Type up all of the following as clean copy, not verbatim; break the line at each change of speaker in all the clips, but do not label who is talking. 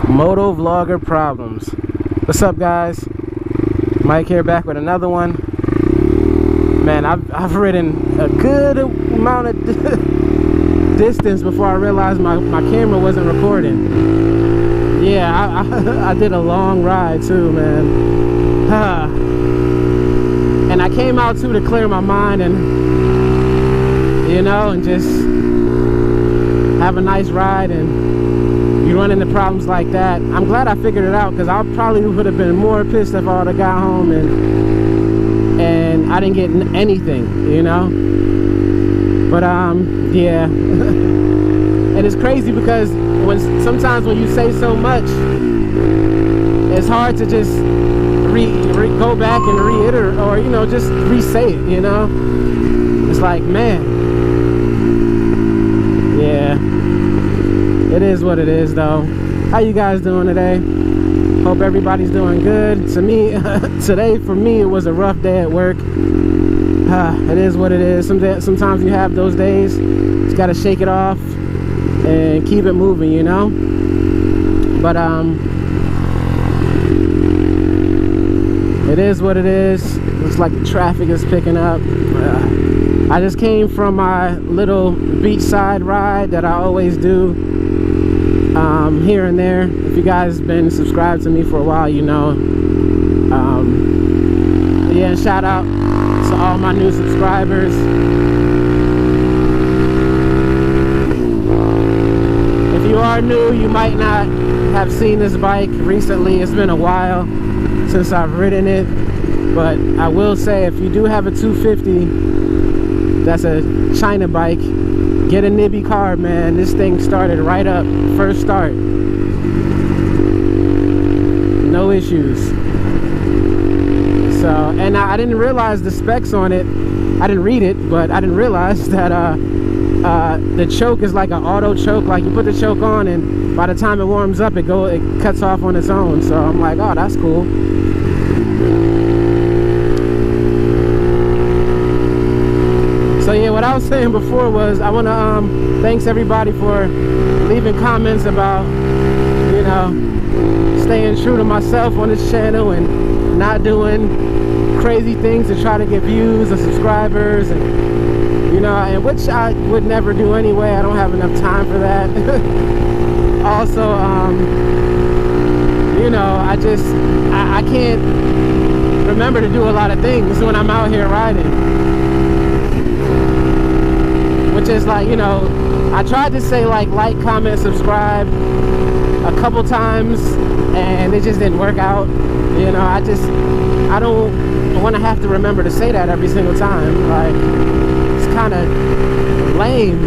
Moto vlogger problems. What's up, guys? Mike here, back with another one. Man, I've ridden a good amount of distance before I realized my camera wasn't recording. Yeah, I did a long ride too, man. And I came out too to clear my mind and, you know, and just have a nice ride. And you run into problems like that. I'm glad I figured it out, because I probably would have been more pissed if I would have got home and I didn't get anything, you know. But yeah. And it's crazy because sometimes when you say so much, it's hard to just go back and reiterate, or, you know, just re-say it, you know. It's like, man, yeah, it is what it is though. How you guys doing today? Hope everybody's doing good. To me, today for me, it was a rough day at work. It is what it is. Sometimes you have those days. Just gotta shake it off and keep it moving, you know. But it is what it is. Looks like the traffic is picking up. I just came from my little beachside ride that I always do, here and there. If you guys been subscribed to me for a while, you know. Yeah, shout out to all my new subscribers. If you are new, you might not have seen this bike recently. It's been a while since I've ridden it, but I will say, if you do have a 250 that's a China bike, get a Nibby carb, man. This thing started right up first start, no issues. So, and I didn't realize the specs on it. I didn't read it, but I didn't realize that the choke is like an auto choke. Like, you put the choke on, and by the time it warms up, it cuts off on its own. So I'm like, oh, that's cool. So yeah, what I was saying before was, I want to thanks everybody for leaving comments about, you know, staying true to myself on this channel and not doing crazy things to try to get views or subscribers, and, you know, and which I would never do anyway. I don't have enough time for that. Also, you know, I can't remember to do a lot of things when I'm out here riding, which is like, you know, I tried to say like comment, subscribe a couple times, and it just didn't work out. You know, I don't want to have to remember to say that every single time. Like, it's kind of lame.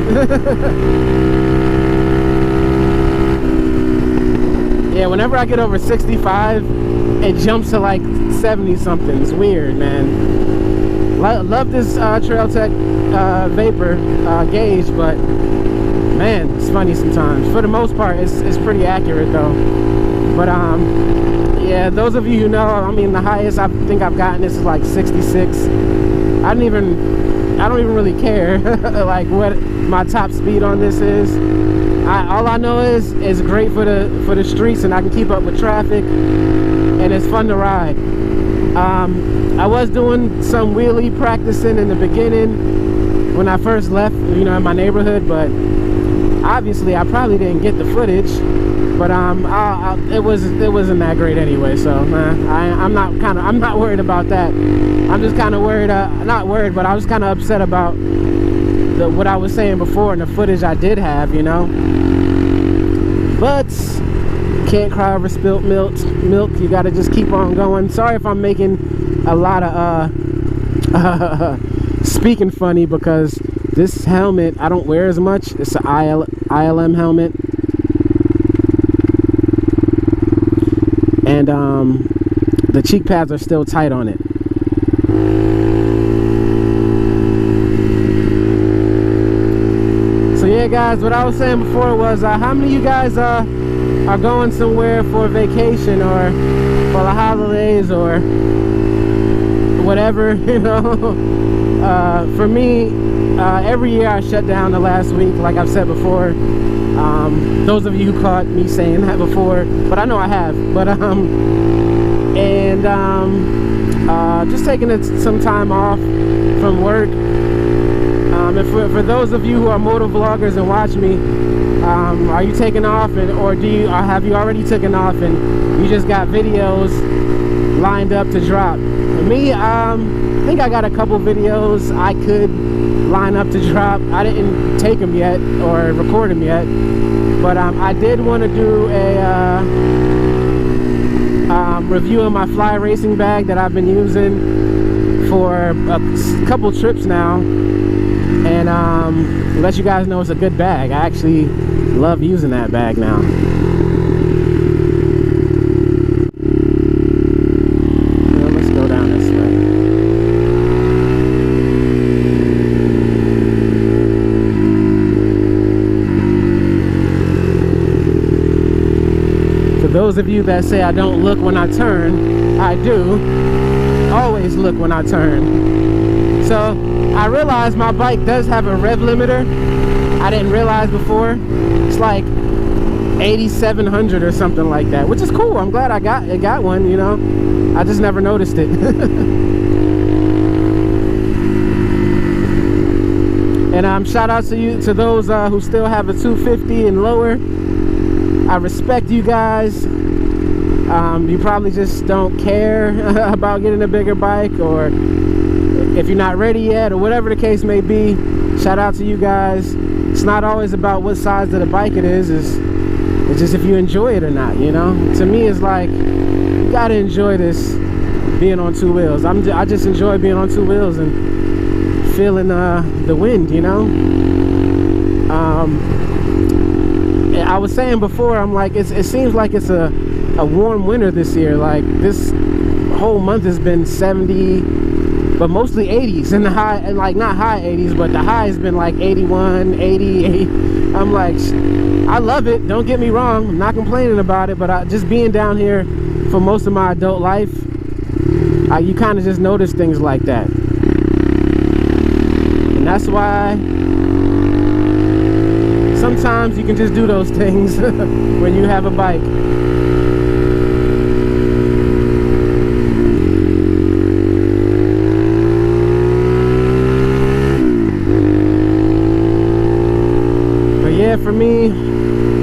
Yeah, whenever I get over 65, it jumps to like 70 something. It's weird, man. Love this Trail Tech Vapor gauge, but man, it's funny sometimes. For the most part, it's pretty accurate though. But yeah, those of you who know, I mean, the highest I think I've gotten this is like 66. I don't even really care like what my top speed on this is. All I know is it's great for the streets, and I can keep up with traffic, and it's fun to ride. I was doing some wheelie practicing in the beginning when I first left, you know, in my neighborhood, but obviously I probably didn't get the footage. But it wasn't that great anyway, so I'm not worried about that. I'm just kind of worried, not worried, but I was kind of upset about what I was saying before and the footage I did have, you know. But can't cry over spilt milk. You gotta just keep on going. Sorry if I'm making a lot of speaking funny, because this helmet I don't wear as much. It's an ILM helmet. And the cheek pads are still tight on it. So yeah, guys, what I was saying before was, how many of you guys are going somewhere for a vacation or for the holidays or whatever, you know? For me, every year I shut down the last week, like I've said before. Those of you who caught me saying that before, but I know I have. But just taking some time off from work. And for those of you who are moto vloggers and watch me, are you taking off, or have you already taken off and you just got videos lined up to drop? For me, I think I got a couple videos I could line up to drop. I didn't take them yet or record them yet, but I did want to do a review of my fly racing bag that I've been using for a couple trips now, and let you guys know it's a good bag. I actually love using that bag now. Well, let's go down this way. For those of you that say I don't look when I turn, I do always look when I turn. So I realized my bike does have a rev limiter. I didn't realize before. It's like 8,700 or something like that, which is cool. I'm glad I got one, you know. I just never noticed it. And shout out to those who still have a 250 and lower. I respect you guys. You probably just don't care about getting a bigger bike, or if you're not ready yet, or whatever the case may be. Shout out to you guys. It's not always about what size of the bike it is. It's just if you enjoy it or not, you know. To me, it's like, you gotta enjoy this being on two wheels. I just enjoy being on two wheels and feeling the wind, you know. I was saying before, I'm like, it seems like it's a warm winter this year. Like, this whole month has been 70, but mostly 80s, and the high, and like not high 80s, but the high has been like 81, 80. I'm like, I love it, don't get me wrong, I'm not complaining about it, but just being down here for most of my adult life, you kind of just notice things like that. And that's why sometimes you can just do those things when you have a bike. For me,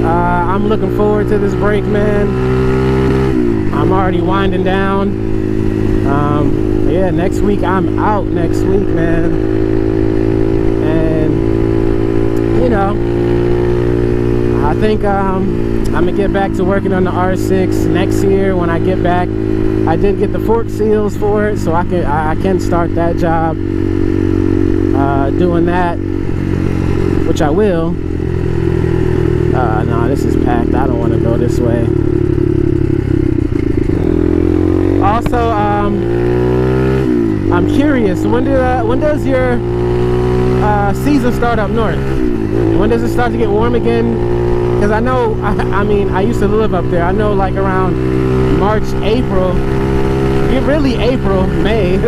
I'm looking forward to this break, man. I'm already winding down. Yeah, next week I'm out next week, man. And you know, I think I'm gonna get back to working on the R6 next year when I get back. I did get the fork seals for it, so I can start that job doing that, which I will. No, this is packed. I don't want to go this way. Also, I'm curious, when does your season start up north? When does it start to get warm again? Because I know, I mean, I used to live up there. I know, like around March, April, really April, May,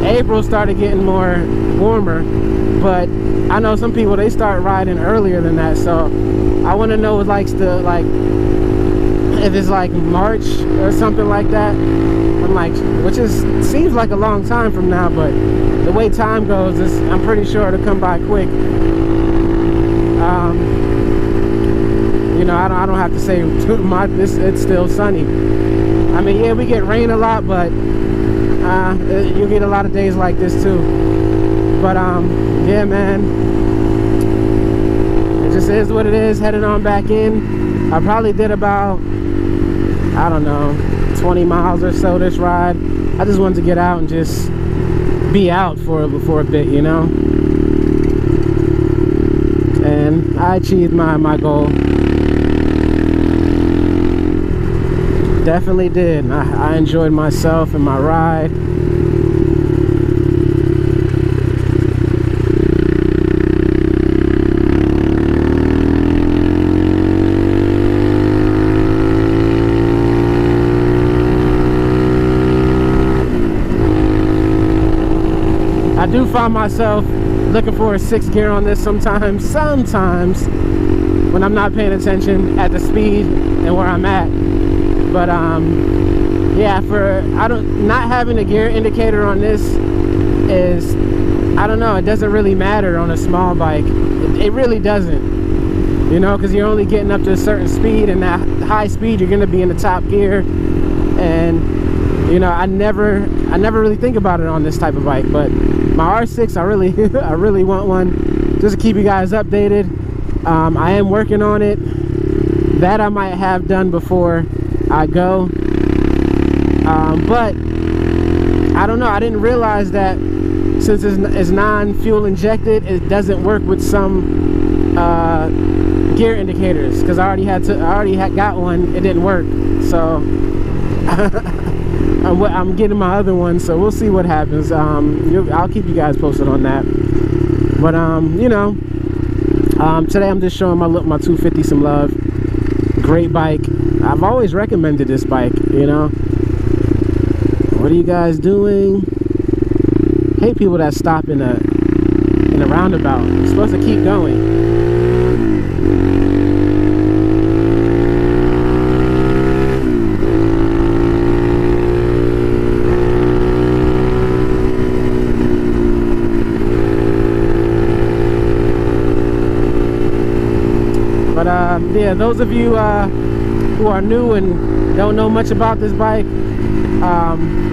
April started getting more warmer. But I know some people, they start riding earlier than that, so I want to know, like, if it's like March or something like that. I'm like, which seems like a long time from now, but the way time goes, I'm pretty sure it'll come by quick. You know, I don't have to say it's still sunny. I mean, yeah, we get rain a lot, but you get a lot of days like this too. But yeah, man, it just is what it is. Headed on back in. I probably did about, I don't know, 20 miles or so this ride. I just wanted to get out and just be out for a bit, you know. And I achieved my goal. Definitely did. I enjoyed myself and my ride. I do find myself looking for a 6th gear on this sometimes when I'm not paying attention at the speed and where I'm at. But yeah, not having a gear indicator on this is, I don't know, it doesn't really matter on a small bike. It really doesn't, you know, because you're only getting up to a certain speed, and that high speed you're going to be in the top gear. And you know, I never really think about it on this type of bike. But my R6, I really want one, just to keep you guys updated. I am working on it. That I might have done before I go. But I don't know, I didn't realize that since it's non-fuel injected, it doesn't work with some gear indicators, because I already had got one. It didn't work, so I'm getting my other one, so we'll see what happens. I'll keep you guys posted on that. But you know, today I'm just showing my 250 some love. Great bike. I've always recommended this bike, you know. What are you guys doing? Hate people that stop in a roundabout. You're supposed to keep going. But yeah, those of you who are new and don't know much about this bike,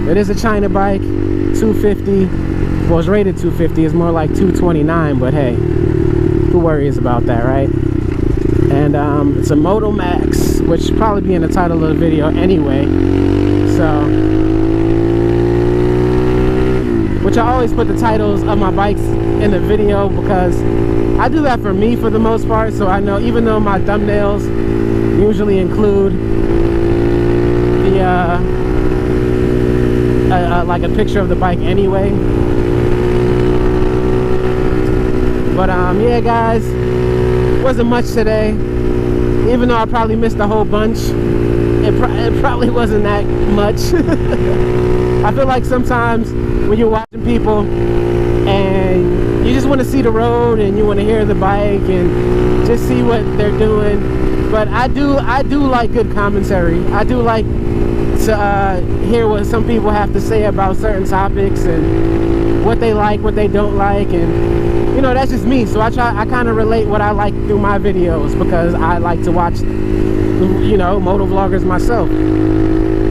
it is a China bike, 250. Well, it's rated 250. It's more like 229, but hey, who worries about that, right? And it's a Motomax, which should probably be in the title of the video anyway. So, which I always put the titles of my bikes in the video, because I do that for me for the most part. So I know, even though my thumbnails usually include the like a picture of the bike anyway. But yeah guys, wasn't much today, even though I probably missed a whole bunch. It probably wasn't that much. I feel like sometimes when you're watching people and you just want to see the road and you want to hear the bike and just see what they're doing, but I do like good commentary. I do like to hear what some people have to say about certain topics and what they like, what they don't like, and you know, that's just me. So I kind of relate what I like through my videos, because I like to watch, you know, moto vloggers myself.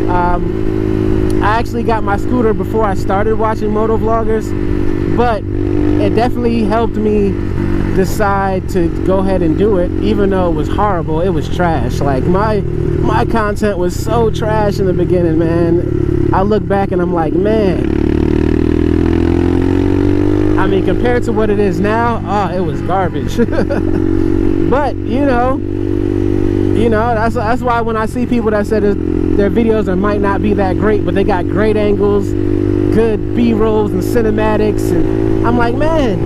I actually got my scooter before I started watching moto vloggers, but it definitely helped me decide to go ahead and do it, even though it was horrible. It was trash. Like my content was so trash in the beginning, man. I look back and I'm like, man, I mean, compared to what it is now, oh, it was garbage. But you know, that's why when I see people that said their videos might not be that great, but they got great angles, good B-rolls and cinematics, and I'm like, man,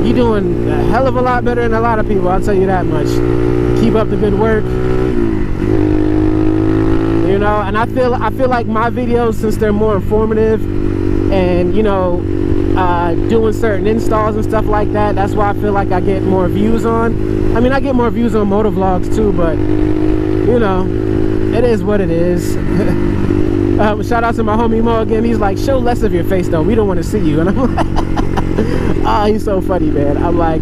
you're doing a hell of a lot better than a lot of people, I'll tell you that much. Keep up the good work. You know, and I feel like my videos, since they're more informative and, you know, doing certain installs and stuff like that, that's why I feel like I get more views on. I mean, I get more views on motor vlogs too, but you know, it is what it is. Shout out to my homie Mo again. He's like, show less of your face though, we don't want to see you. And I'm like, oh, he's so funny, man. I'm like,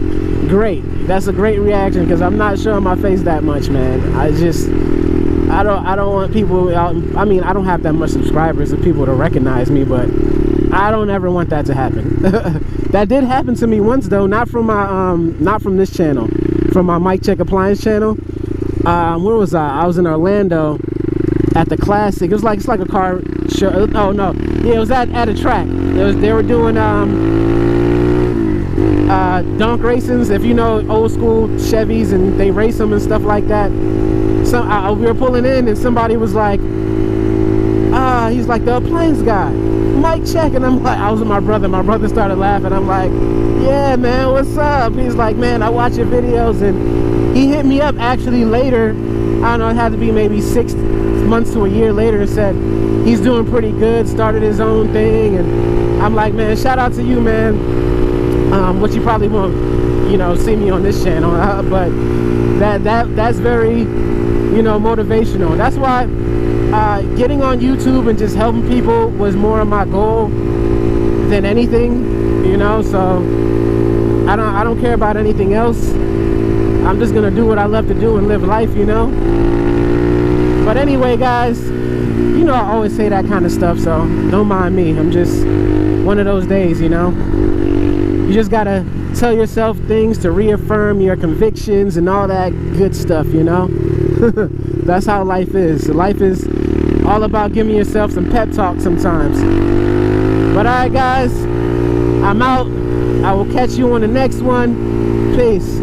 great, that's a great reaction, because I'm not showing my face that much, man. I don't want people, I mean, I don't have that much subscribers of people to recognize me, but I don't ever want that to happen. That did happen to me once though, not from my not from this channel, from my Mike Check Appliance channel. Where was I? I was in Orlando at the Classic. It's like a car show. Oh no, yeah, it was at a track. They were doing donk racings, if you know old school Chevys, and they race them and stuff like that. So we were pulling in and somebody was like, he's like, the appliance guy, Mike Check. And I'm like, I was with my brother started laughing. I'm like, yeah man, what's up? He's like, man, I watch your videos. And he hit me up actually later, I don't know, it had to be maybe 6 months to a year later, and said he's doing pretty good, started his own thing. And I'm like, man, shout out to you, man. which you probably won't, you know, see me on this channel, but that's very, you know, motivational. That's why getting on YouTube and just helping people was more of my goal than anything, you know. So I don't care about anything else. I'm just gonna do what I love to do and live life, you know. But anyway, guys, you know I always say that kind of stuff, so don't mind me. I'm just one of those days, you know. You just gotta tell yourself things to reaffirm your convictions and all that good stuff, you know. That's how life is. Life is all about giving yourself some pep talk sometimes. But alright, guys, I'm out. I will catch you on the next one. Peace.